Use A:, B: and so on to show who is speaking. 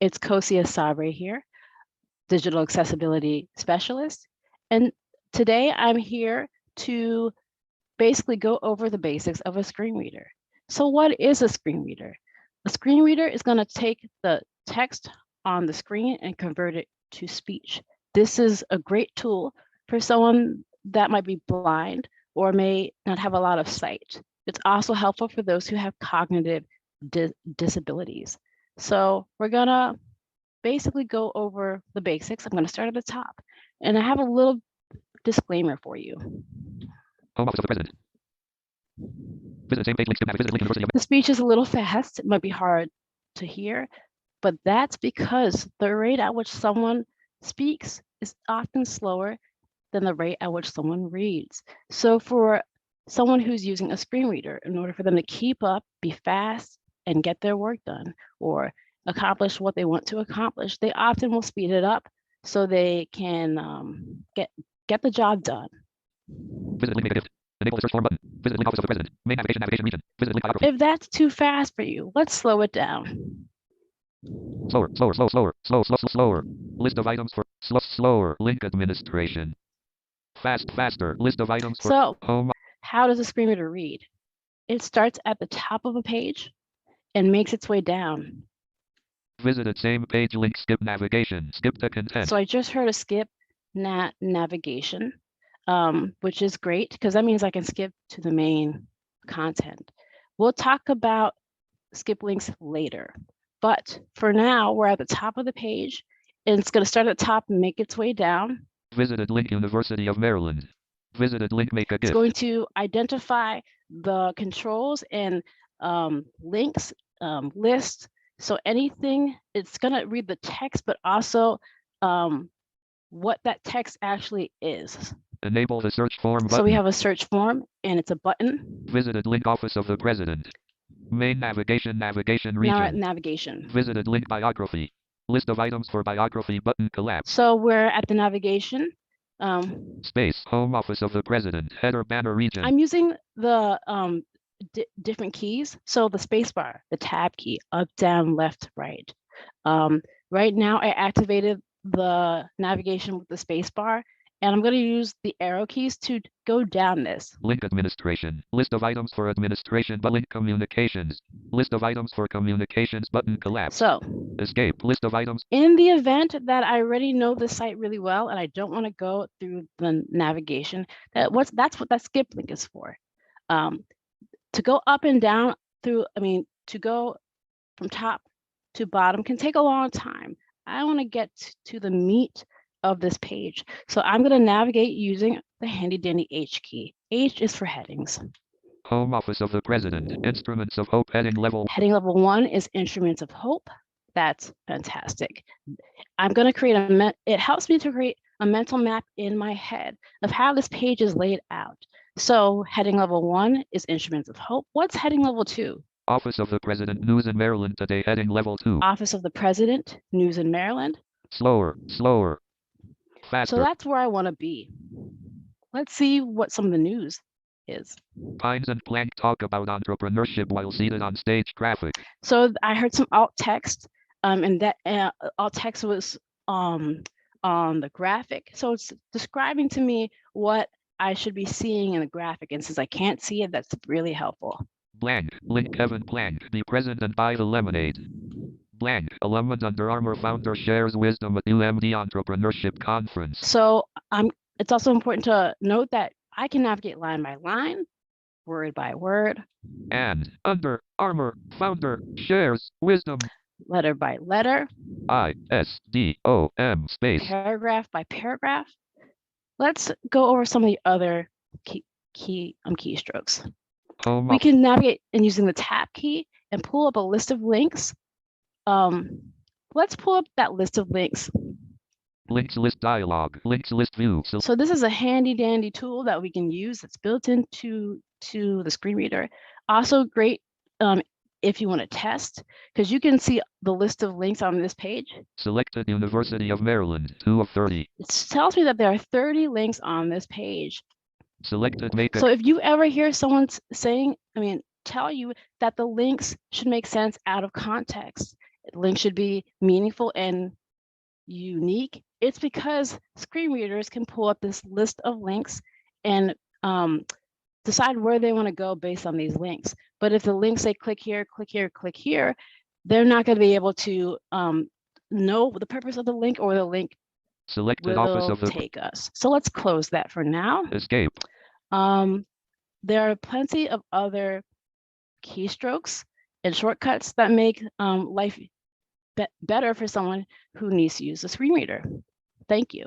A: It's Kosi Asabere here, Digital Accessibility Specialist. And today I'm here to basically go over the basics of a screen reader. So what is a screen reader? A screen reader is going to take the text on the screen and convert it to speech. This is a great tool for someone that might be blind or may not have a lot of sight. It's also helpful for those who have cognitive disabilities. So we're gonna basically go over the basics. I'm gonna start at the top. And I have a little disclaimer for you.
B: Home Office of the President. Visit same page links to visit link University of.
A: The speech is a little fast. It might be hard to hear, but that's because the rate at which someone speaks is often slower than the rate at which someone reads. So for someone who's using a screen reader, in order for them to keep up, be fast, and get their work done, or accomplish what they want to accomplish, they often will speed it up so they can get the job done.
B: Visit link make a gift. Enable the search form button. Visit link Office of the President. Main navigation region. Visit link biography.
A: If that's too fast for you, let's slow it down.
B: Slower. List of items for slower. Link administration. Faster. List of items for home.
A: How does a screen reader read? It starts at the top of a page and makes its way down.
B: Visit same page link, skip navigation, skip the content.
A: So I just heard a skip navigation, which is great because that means I can skip to the main content. We'll talk about skip links later, but for now we're at the top of the page and it's going to start at the top and make its way down.
B: Visited link University of Maryland. Visited link make a gift.
A: It's going to identify the controls and links, list. So anything, it's going to read the text, but also what that text actually is.
B: Enable the search form button.
A: So we have a search form and it's a button.
B: Visited link Office of the President. Main navigation region.
A: Now at navigation.
B: Visited link biography. List of items for biography button collapse.
A: So we're at the navigation.
B: Space. Home Office of the President. Header banner region.
A: I'm using the different keys. So the space bar, the tab key, up, down, left, right. Right now I activated the navigation with the space bar, and I'm going to use the arrow keys to go down this.
B: Link administration. List of items for administration, but link communications. List of items for communications button collapse.
A: So
B: escape. List of items.
A: In the event that I already know the site really well and I don't want to go through the navigation, that's what that skip link is for. To go up and down through, to go from top to bottom can take a long time. I want to get to the meat of this page. So I'm going to navigate using the handy dandy H key. H is for headings.
B: Home Office of the President. Instruments of Hope heading level.
A: Heading level 1 is Instruments of Hope. That's fantastic. I'm going to create it helps me to create a mental map in my head of how this page is laid out. So heading level 1 is Instruments of Hope. What's heading level 2?
B: Office of the President, News in Maryland today, heading level 2.
A: Office of the President, News in Maryland.
B: Slower. Faster.
A: So that's where I want to be. Let's see what some of the news is.
B: Pines and Plank talk about entrepreneurship while seated on stage graphic.
A: So I heard some alt text, and that alt text was on the graphic. So it's describing to me what I should be seeing in the graphic, and since I can't see it, that's really helpful.
B: Blank, link Kevin Plank, be present and buy the lemonade. Blank, alumni Under Armour founder shares wisdom at UMD Entrepreneurship Conference.
A: So it's also important to note that I can navigate line by line, word by word.
B: And Under Armour founder shares wisdom.
A: Letter by letter.
B: ISDOM space.
A: Paragraph by paragraph. Let's go over some of the other keystrokes. We can navigate and using the tab key and pull up a list of links. Let's pull up that list of links.
B: Links list dialog, links list view.
A: So this is a handy dandy tool that we can use that's built into the screen reader. Also great if you want to test, because you can see the list of links on this page.
B: Selected University of Maryland, 2 of 30.
A: It tells me that there are 30 links on this page.
B: Selected
A: So if you ever hear someone saying, tell you that the links should make sense out of context, Links should be meaningful and unique. It's because screen readers can pull up this list of links and decide where they want to go based on these links. But if the links say click here, click here, click here, they're not going to be able to know the purpose of the link, or the link
B: Selected office
A: will
B: of the
A: take us. So let's close that for now.
B: escape.
A: There are plenty of other keystrokes and shortcuts that make life better for someone who needs to use a screen reader. Thank you.